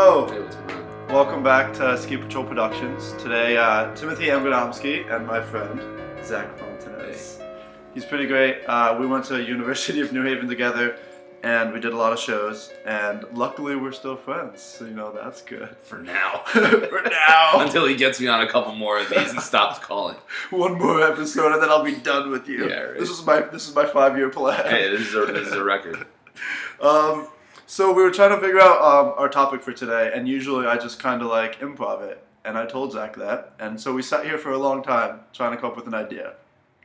Yo! Hey, what's going on? Welcome back to Ski Patrol Productions. Today, Timothy M. Gadomski and my friend, Zach Fontanez. Hey. He's pretty great. We went to University of New Haven together, and we did a lot of shows, and luckily we're still friends, so that's good. For now. For now! Until he gets me on a couple more of these and stops calling. One more episode and then I'll be done with you. Yeah, right. This is my 5-year plan. Hey, this is a record. So we were trying to figure out our topic for today, and usually I just kind of like improv it, and I told Zach that, and so we sat here for a long time trying to come up with an idea,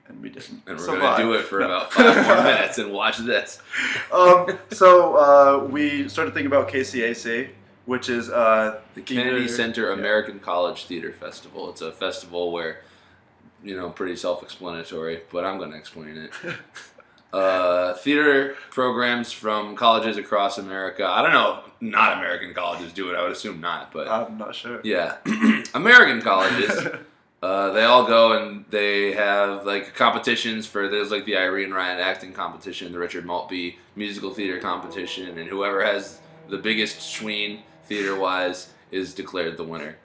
and we didn't. And we're going to do it for about 5 more minutes and watch this. So we started thinking about KCAC, which is the Kennedy Center American College Theater Festival. It's a festival where, pretty self-explanatory, but I'm going to explain it. Theater programs from colleges across America. I don't know if not American colleges do it. I would assume not, but I'm not sure. Yeah, American colleges. They all go and they have like competitions there's like the Irene Ryan acting competition, the Richard Maltby musical theater competition, and whoever has the biggest schween theater-wise is declared the winner.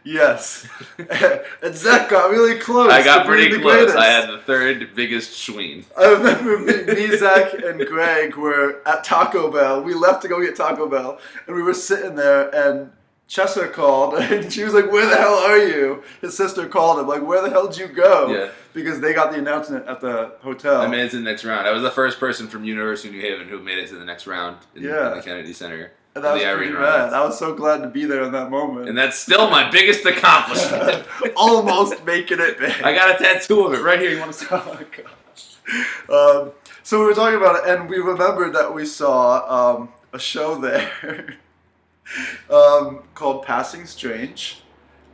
Yes. And Zach got really close. I got pretty close. Greatest. I had the third biggest schween. I remember me, Zach, and Greg were at Taco Bell. We left to go get Taco Bell, and we were sitting there, and Chessa called, and she was like, "Where the hell are you?" His sister called him, like, "Where the hell did you go?" Yeah. Because they got the announcement at the hotel. I made it to the next round. I was the first person from University of New Haven who made it to the next round in the Kennedy Center. And that was pretty rad. I was so glad to be there in that moment. And that's still my biggest accomplishment. Almost making it big. I got a tattoo of it right here. You want to see? Oh, gosh. So we were talking about it, and we remembered that we saw a show there called Passing Strange.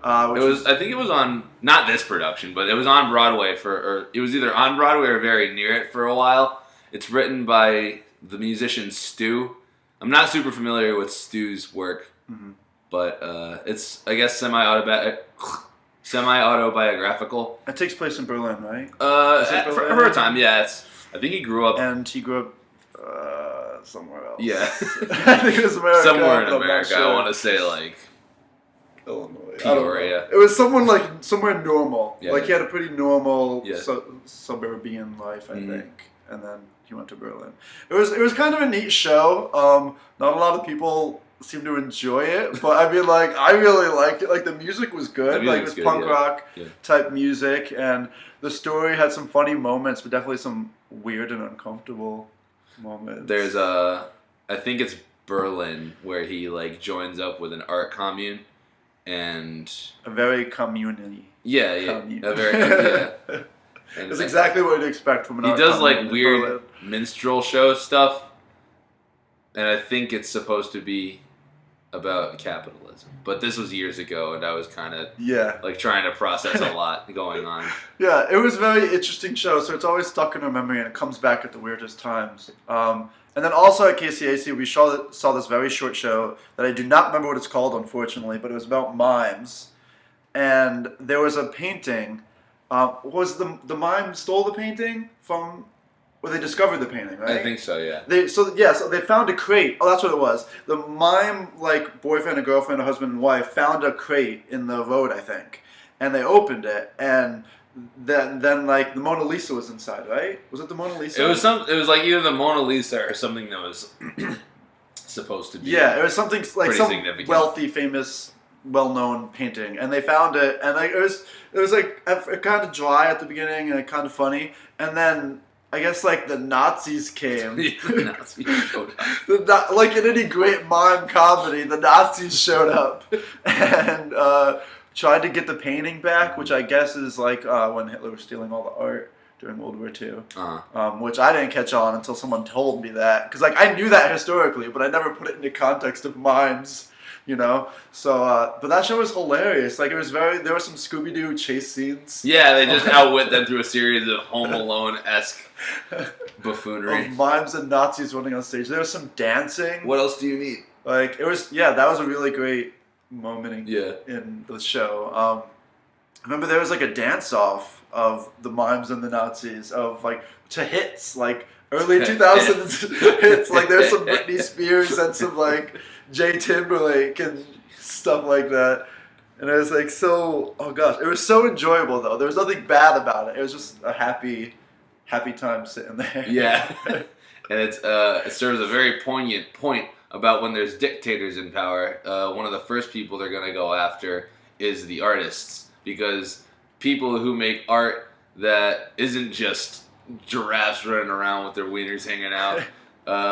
I think it was on, not this production, but it was on Broadway or it was either on Broadway or very near it for a while. It's written by the musician Stu. I'm not super familiar with Stu's work, but it's, I guess, semi-autobiographical. It takes place in Berlin, right? For a time, yeah. I think he grew up... And he grew up somewhere else. Yeah. I think it was America. Somewhere in America. Sure. I want to say, like... Illinois. Peoria. It was somewhere normal. Yeah. Like, he had a pretty normal suburban life, I think. And then he went to Berlin. It was kind of a neat show. Not a lot of people seem to enjoy it, but I mean, like, I really liked it. Like, the music was good. Like, it was punk rock type music, and the story had some funny moments, but definitely some weird and uncomfortable moments. There's I think it's Berlin, where he like joins up with an art commune, and a very community. And it's exactly what you'd expect from an art He does commune like weird Berlin. minstrel show stuff, and I think it's supposed to be about capitalism. But this was years ago, and I was kind of like trying to process a lot going on. Yeah, it was a very interesting show, so it's always stuck in our memory, and it comes back at the weirdest times. And then also at KCAC, we saw this very short show that I do not remember what it's called, unfortunately, but it was about mimes. And there was a painting. Was the mime stole the painting from... Well, they discovered the painting, right? I think so, yeah. So they found a crate. Oh, that's what it was. The mime, like, boyfriend and girlfriend, or husband and wife, found a crate in the road, I think. And they opened it, and then like, the Mona Lisa was inside, right? Was it the Mona Lisa? It was like either the Mona Lisa or something that was supposed to be. Yeah, it was something like some wealthy, famous, well-known painting, and they found it, and like it was like kind of dry at the beginning and kind of funny, and then I guess like the Nazis came. The Nazis showed up. Like in any great mime comedy, the Nazis showed up and tried to get the painting back, which I guess is like when Hitler was stealing all the art during World War II, which I didn't catch on until someone told me that, because like I knew that historically, but I never put it into context of mimes. So, but that show was hilarious. Like, there were some Scooby-Doo chase scenes. Yeah, they just outwit them through a series of Home Alone-esque buffoonery. Of mimes and Nazis running on stage. There was some dancing. What else do you need? Like, that was a really great moment in the show. I remember there was like a dance-off of the mimes and the Nazis, of like, to hits, like, early 2000s hits. Like, there's some Britney Spears and some like Jay Timberlake and stuff like that. And it was like so, oh gosh, it was so enjoyable though. There was nothing bad about it. It was just a happy time sitting there. Yeah. And it serves a very poignant point about when there's dictators in power. One of the first people they're going to go after is the artists, because people who make art that isn't just giraffes running around with their wieners hanging out,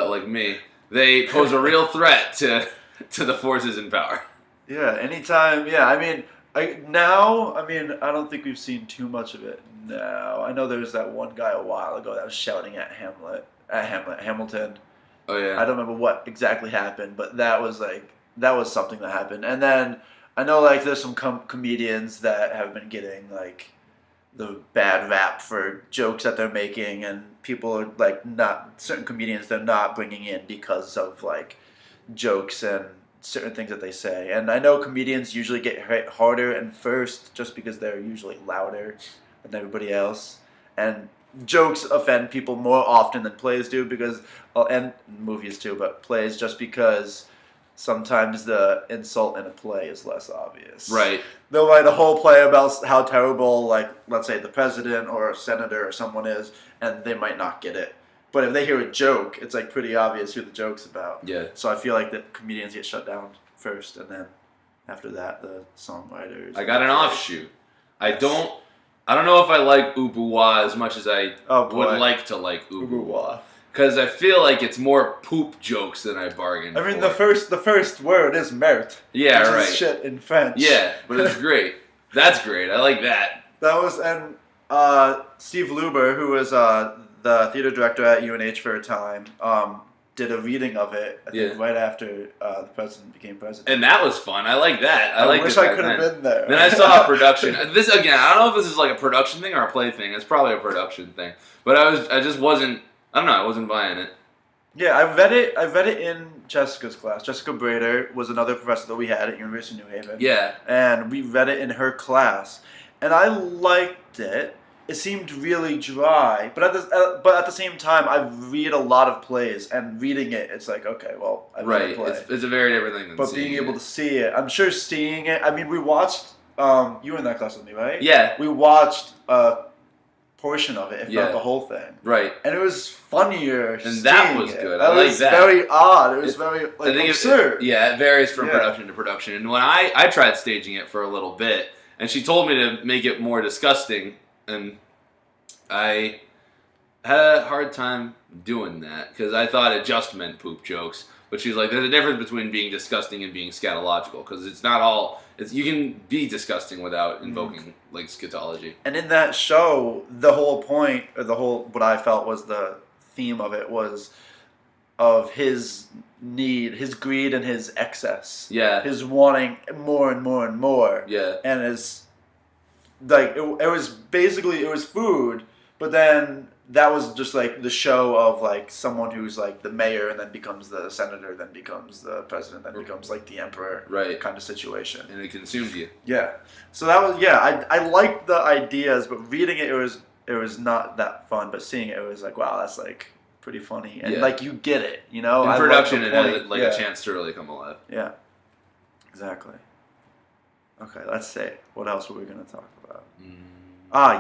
like me, they pose a real threat to the forces in power. Yeah, anytime. Yeah, I mean, I don't think we've seen too much of it now. I know there was that one guy a while ago that was shouting at Hamilton. Oh yeah. I don't remember what exactly happened, but that was something that happened. And then I know like there's some comedians that have been getting like the bad rap for jokes that they're making, and people are like certain comedians they're not bringing in because of like jokes and certain things that they say. And I know comedians usually get hit harder and first just because they're usually louder than everybody else. And jokes offend people more often than plays do because, and movies too, but plays just because sometimes the insult in a play is less obvious. Right. They'll write a whole play about how terrible, like, let's say the president or a senator or someone is, and they might not get it. But if they hear a joke, it's like pretty obvious who the joke's about. Yeah. So I feel like that comedians get shut down first, and then after that, the songwriters. I got an offshoot. I don't know if I like Ubuwa as much as I would like to like Ubuwa. Because I feel like it's more poop jokes than I bargained for. I mean, the first word is merde. Yeah, which right. is shit in French. Yeah, but it's great. That's great. I like that. That was, and Steve Luber, who was the theater director at UNH for a time, did a reading of it, I think, right after the president became president. And that was fun. I like that. I wish I could have been there. Then I saw a production. This, again, I don't know if this is like a production thing or a play thing. It's probably a production thing. But I just wasn't, I don't know, I wasn't buying it. Yeah, I read it in Jessica's class. Jessica Brader was another professor that we had at University of New Haven. Yeah. And we read it in her class. And I liked it. It seemed really dry, but at the same time, I read a lot of plays, and reading it, it's like, okay, well, I read a play. It's a very different thing than but being able to see it, I'm sure seeing it. I mean, we watched. You were in that class with me, right? Yeah. We watched a portion of it, if not the whole thing. Right. And it was funnier. And that was good. I like that. It was very odd. It was very absurd. It varies from production to production. And when I tried staging it for a little bit, and she told me to make it more disgusting. And I had a hard time doing that because I thought it just meant poop jokes. But she's like, there's a difference between being disgusting and being scatological, because it's not all. You can be disgusting without invoking like scatology. And in that show, the whole point, or what I felt was the theme of it was of his need, his greed, and his excess. Yeah. His wanting more and more and more. Yeah. And his. Like, it was basically, it was food, but then that was just, like, the show of, like, someone who's, like, the mayor and then becomes the senator, then becomes the president, then becomes, like, the emperor kind of situation. And it consumed you. Yeah. So that was, I liked the ideas, but reading it, it was not that fun, but seeing it was like, wow, that's, like, pretty funny. And, like, you get it, you know? In production, it has, like, a chance to really come alive. Yeah. Exactly. Okay, let's see. What else were we going to talk about?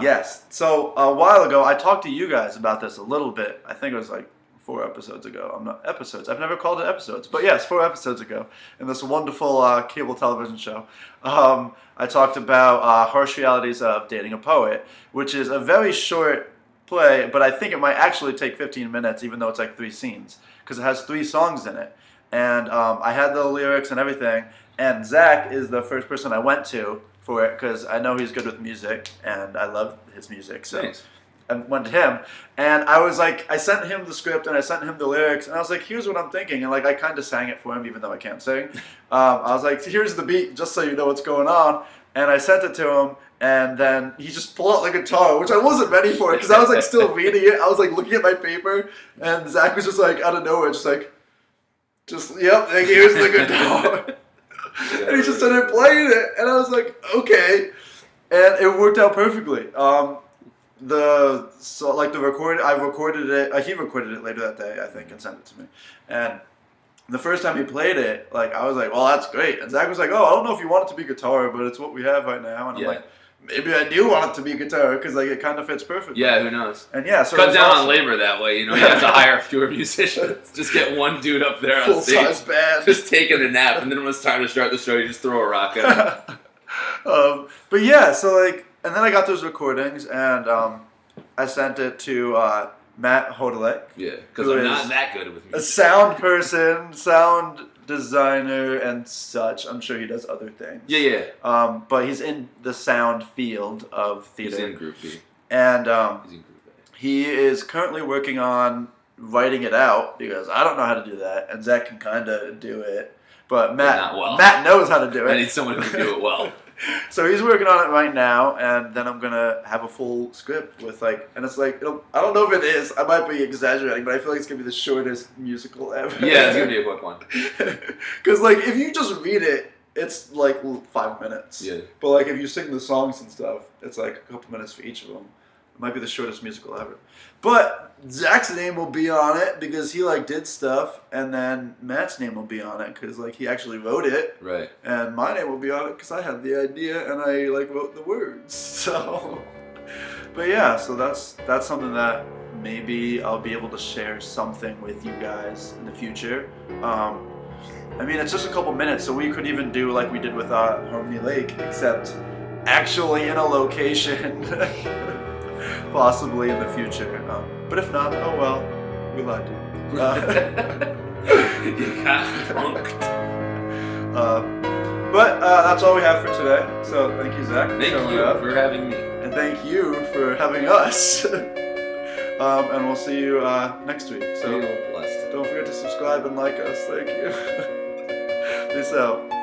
Yes. So a while ago, I talked to you guys about this a little bit. I think it was like 4 episodes ago. I've never called it episodes. But yes, 4 episodes ago in this wonderful cable television show. I talked about Harsh Realities of Dating a Poet, which is a very short play, but I think it might actually take 15 minutes, even though it's like 3 scenes, because it has 3 songs in it. And I had the lyrics and everything. And Zach is the first person I went to for it because I know he's good with music and I love his music. So Thanks. I went to him and I was like, I sent him the script and I sent him the lyrics and I was like, here's what I'm thinking. And like, I kind of sang it for him even though I can't sing. I was like, here's the beat just so you know what's going on. And I sent it to him and then he just pulled out the guitar, which I wasn't ready for because I was like still reading it. I was like looking at my paper and Zach was just like out of nowhere, just like, yep, like, here's the guitar. And he just started playing it, and I was like, okay. And it worked out perfectly. I recorded it. He recorded it later that day, I think, and sent it to me. And And the first time he played it, like I was like, well, that's great. And Zach was like, oh, I don't know if you want it to be guitar, but it's what we have right now. And I'm like, maybe I do want it to be guitar because like it kind of fits perfectly. Yeah, who knows? And yeah, so cut down on labor that way. You have to hire fewer musicians. Just get one dude up there on stage, full-size band, just taking a nap, and then when it's time to start the show, you just throw a rock at him. But yeah, so like, and then I got those recordings, and I sent it to Matt Hodelek. Yeah, because I'm not that good with music. A sound person, sound designer, and such. I'm sure he does other things. Yeah. But he's in the sound field of theater. He's in Group B. And he's in Group A. He is currently working on writing it out because I don't know how to do that, and Zach can kind of do it. But Matt knows how to do it. I need someone who can do it well. So he's working on it right now, and then I'm gonna have a full script with like, and it's like, I don't know if it is. I might be exaggerating, but I feel like it's gonna be the shortest musical ever. Yeah, it's gonna be a quick one. Because like, if you just read it, it's like 5 minutes. Yeah. But like, if you sing the songs and stuff, it's like a couple minutes for each of them. It might be the shortest musical ever. But Zach's name will be on it because he like did stuff, and then Matt's name will be on it because like he actually wrote it. Right. And my name will be on it because I had the idea and I like wrote the words. So, but yeah, so that's something that maybe I'll be able to share something with you guys in the future. I mean, it's just a couple minutes, so we could even do like we did with Harmony Lake, except actually in a location. Possibly in the future. But if not, oh well, we lied to you. You got punked. But that's all we have for today. So thank you, Zach. Thank you for having me. And thank you for having us. And we'll see you next week. So Feel blessed. don't forget to subscribe and like us. Thank you. Peace out.